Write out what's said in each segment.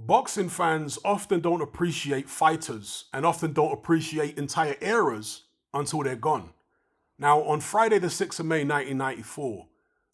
boxing fans often don't appreciate fighters and often don't appreciate entire eras until they're gone. Now, on Friday the 6th of May 1994,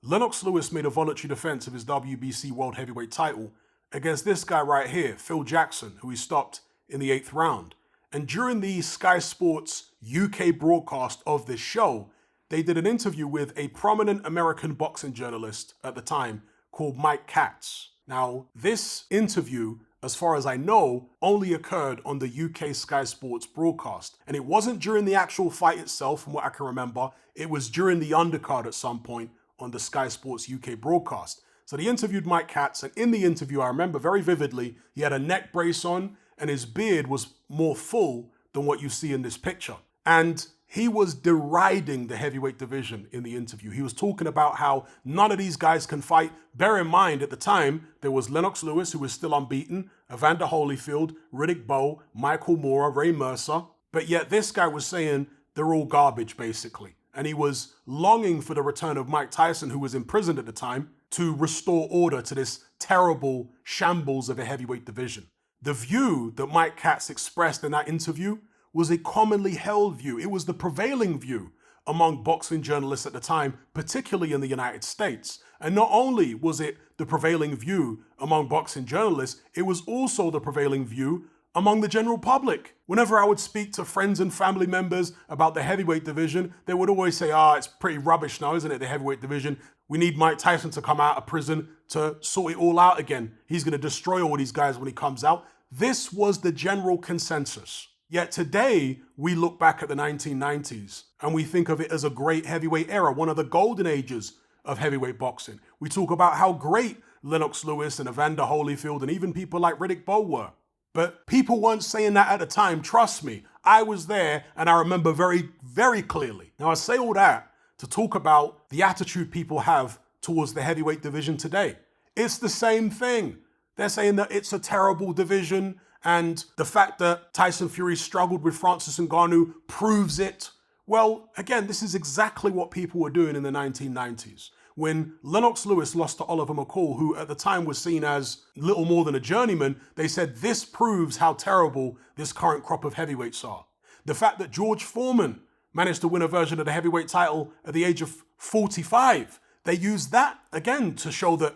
Lennox Lewis made a voluntary defense of his WBC World Heavyweight title against this guy right here, Phil Jackson, who he stopped in the 8th round. And during the Sky Sports UK broadcast of this show, they did an interview with a prominent American boxing journalist at the time called Mike Katz. Now, this interview, as far as I know, only occurred on the UK Sky Sports broadcast. And it wasn't during the actual fight itself, from what I can remember. It was during the undercard at some point on the Sky Sports UK broadcast. So they interviewed Mike Katz, and in the interview, I remember very vividly, he had a neck brace on, and his beard was more full than what you see in this picture. And he was deriding the heavyweight division in the interview. He was talking about how none of these guys can fight. Bear in mind, at the time, there was Lennox Lewis, who was still unbeaten, Evander Holyfield, Riddick Bowe, Michael Moorer, Ray Mercer. But yet this guy was saying they're all garbage, basically. And he was longing for the return of Mike Tyson, who was imprisoned at the time, to restore order to this terrible shambles of a heavyweight division. The view that Mike Katz expressed in that interview was a commonly held view. It was the prevailing view among boxing journalists at the time, particularly in the United States. And not only was it the prevailing view among boxing journalists, it was also the prevailing view among the general public. Whenever I would speak to friends and family members about the heavyweight division, they would always say, it's pretty rubbish now, isn't it, the heavyweight division? We need Mike Tyson to come out of prison to sort it all out again. He's going to destroy all these guys when he comes out. This was the general consensus. Yet today, we look back at the 1990s and we think of it as a great heavyweight era, one of the golden ages of heavyweight boxing. We talk about how great Lennox Lewis and Evander Holyfield and even people like Riddick Bowe were. But people weren't saying that at the time. Trust me, I was there and I remember very, very clearly. Now, I say all that to talk about the attitude people have towards the heavyweight division today. It's the same thing. They're saying that it's a terrible division, and the fact that Tyson Fury struggled with Francis Ngannou proves it. Well, again, this is exactly what people were doing in the 1990s. When Lennox Lewis lost to Oliver McCall, who at the time was seen as little more than a journeyman, they said this proves how terrible this current crop of heavyweights are. The fact that George Foreman managed to win a version of the heavyweight title at the age of 45, they used that again to show that,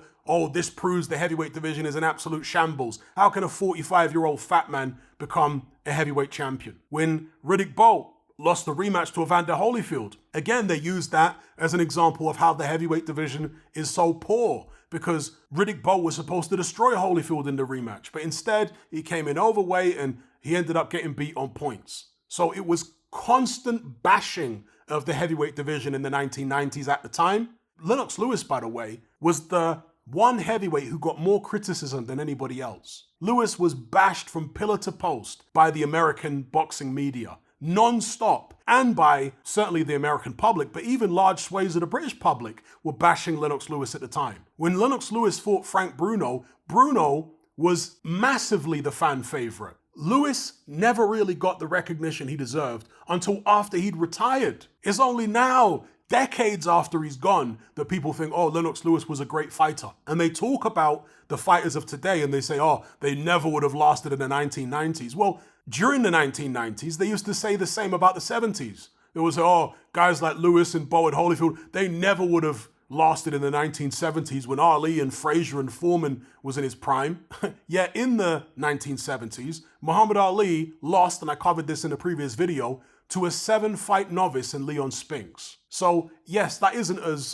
this proves the heavyweight division is an absolute shambles. How can a 45-year-old fat man become a heavyweight champion? When Riddick Bowe lost the rematch to Evander Holyfield, again, they used that as an example of how the heavyweight division is so poor, because Riddick Bowe was supposed to destroy Holyfield in the rematch, but instead he came in overweight and he ended up getting beat on points. So it was constant bashing of the heavyweight division in the 1990s at the time. Lennox Lewis, by the way, was the one heavyweight who got more criticism than anybody else. Lewis was bashed from pillar to post by the American boxing media, non-stop, and by certainly the American public, but even large swathes of the British public were bashing Lennox Lewis at the time. When Lennox Lewis fought Frank Bruno, Bruno was massively the fan favorite. Lewis never really got the recognition he deserved until after he'd retired. It's only now, decades after he's gone, that people think, Lennox Lewis was a great fighter. And they talk about the fighters of today and they say, they never would have lasted in the 1990s. Well, during the 1990s, they used to say the same about the 70s. There was, guys like Lewis and Bowe and Holyfield, they never would have lasted in the 1970s when Ali and Frazier and Foreman was in his prime. Yet in the 1970s, Muhammad Ali lost, and I covered this in a previous video, to a 7-fight novice in Leon Spinks. So yes, that isn't as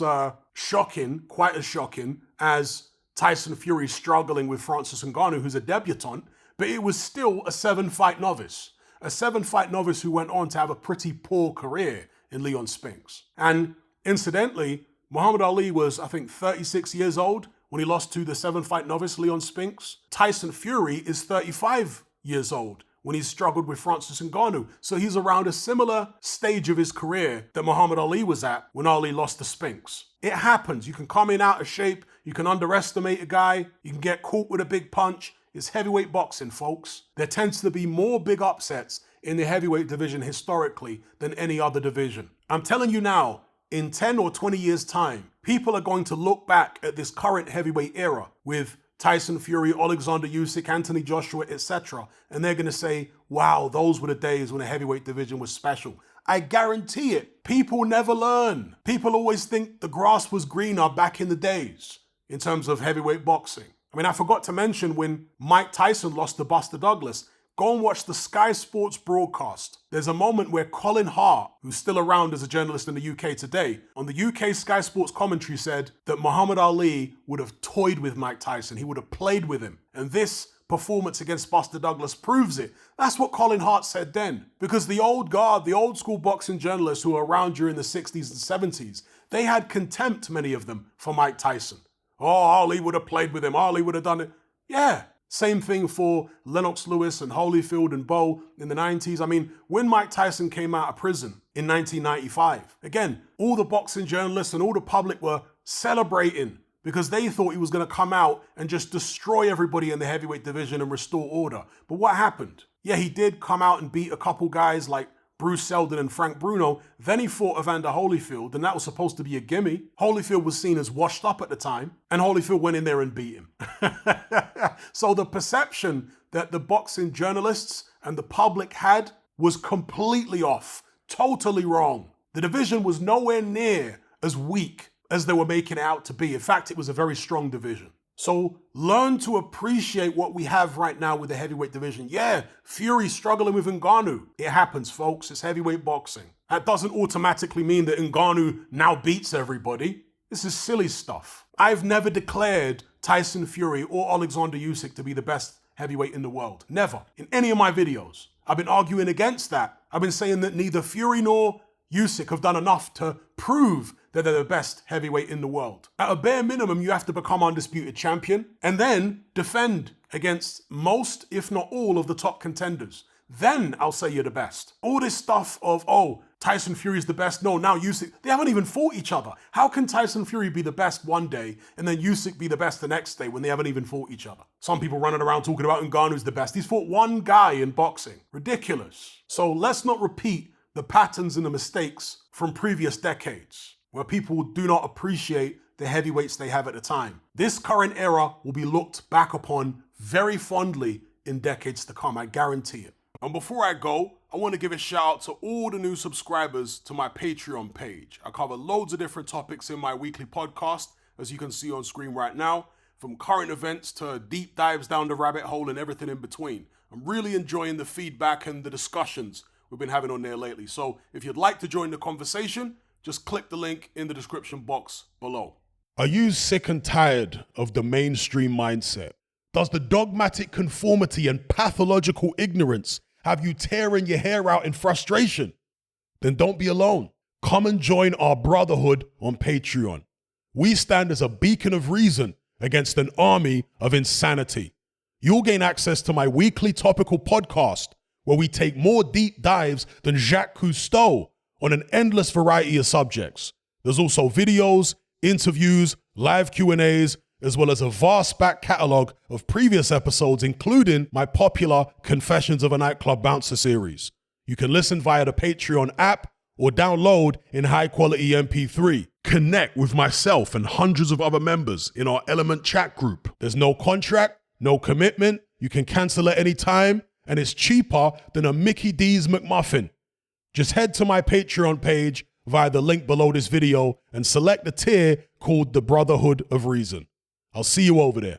quite as shocking as Tyson Fury struggling with Francis Ngannou, who's a debutant, but it was still a 7-fight novice. A 7-fight novice who went on to have a pretty poor career in Leon Spinks. And incidentally, Muhammad Ali was, I think, 36 years old when he lost to the 7-fight novice Leon Spinks. Tyson Fury is 35 years old when he struggled with Francis Ngannou. So he's around a similar stage of his career that Muhammad Ali was at when Ali lost to Spinks. It happens. You can come in out of shape. You can underestimate a guy. You can get caught with a big punch. It's heavyweight boxing, folks. There tends to be more big upsets in the heavyweight division historically than any other division. I'm telling you now, in 10 or 20 years' time, people are going to look back at this current heavyweight era with Tyson Fury, Alexander Usyk, Anthony Joshua, etc. And they're going to say, wow, those were the days when the heavyweight division was special. I guarantee it. People never learn. People always think the grass was greener back in the days in terms of heavyweight boxing. I mean, I forgot to mention when Mike Tyson lost to Buster Douglas. Go and watch the Sky Sports broadcast. There's a moment where Colin Hart, who's still around as a journalist in the UK today, on the UK Sky Sports commentary said that Muhammad Ali would have toyed with Mike Tyson. He would have played with him. And this performance against Buster Douglas proves it. That's what Colin Hart said then. Because the old guard, the old school boxing journalists who were around during the 60s and 70s, they had contempt, many of them, for Mike Tyson. Oh, Ali would have played with him. Ali would have done it. Yeah. Same thing for Lennox Lewis and Holyfield and Bowe in the 90s. I mean, when Mike Tyson came out of prison in 1995, again, all the boxing journalists and all the public were celebrating because they thought he was going to come out and just destroy everybody in the heavyweight division and restore order. But what happened? Yeah, he did come out and beat a couple guys like Bruce Seldon and Frank Bruno. Then he fought Evander Holyfield, and that was supposed to be a gimme. Holyfield was seen as washed up at the time, and Holyfield went in there and beat him. So the perception that the boxing journalists and the public had was completely off, totally wrong. The division was nowhere near as weak as they were making it out to be. In fact, it was a very strong division. So learn to appreciate what we have right now with the heavyweight division. Yeah, Fury struggling with Ngannou. It happens, folks. It's heavyweight boxing. That doesn't automatically mean that Ngannou now beats everybody. This is silly stuff. I've never declared Tyson Fury or Alexander Usyk to be the best heavyweight in the world. Never. In any of my videos. I've been arguing against that. I've been saying that neither Fury nor Usyk have done enough to prove that they're the best heavyweight in the world. At a bare minimum, you have to become undisputed champion and then defend against most, if not all, of the top contenders. Then I'll say you're the best. All this stuff of, oh, Tyson Fury's the best. No, now Usyk, they haven't even fought each other. How can Tyson Fury be the best one day and then Usyk be the best the next day when they haven't even fought each other? Some people running around talking about Ngannou's the best. He's fought one guy in boxing. Ridiculous. So let's not repeat the patterns and the mistakes from previous decades, where people do not appreciate the heavyweights they have at the time. This current era will be looked back upon very fondly in decades to come, I guarantee it. And before I go, I want to give a shout out to all the new subscribers to my Patreon page. I cover loads of different topics in my weekly podcast, as you can see on screen right now, from current events to deep dives down the rabbit hole and everything in between. I'm really enjoying the feedback and the discussions we've been having on there lately. So if you'd like to join the conversation, just click the link in the description box below. Are you sick and tired of the mainstream mindset? Does the dogmatic conformity and pathological ignorance have you tearing your hair out in frustration? Then don't be alone. Come and join our brotherhood on Patreon. We stand as a beacon of reason against an army of insanity. You'll gain access to my weekly topical podcast, where we take more deep dives than Jacques Cousteau on an endless variety of subjects. There's also videos, interviews, live Q&As, as well as a vast back catalogue of previous episodes, including my popular Confessions of a Nightclub Bouncer series. You can listen via the Patreon app or download in high-quality MP3. Connect with myself and hundreds of other members in our Element chat group. There's no contract, no commitment. You can cancel at any time, and it's cheaper than a Mickey D's McMuffin. Just head to my Patreon page via the link below this video and select the tier called the Brotherhood of Reason. I'll see you over there.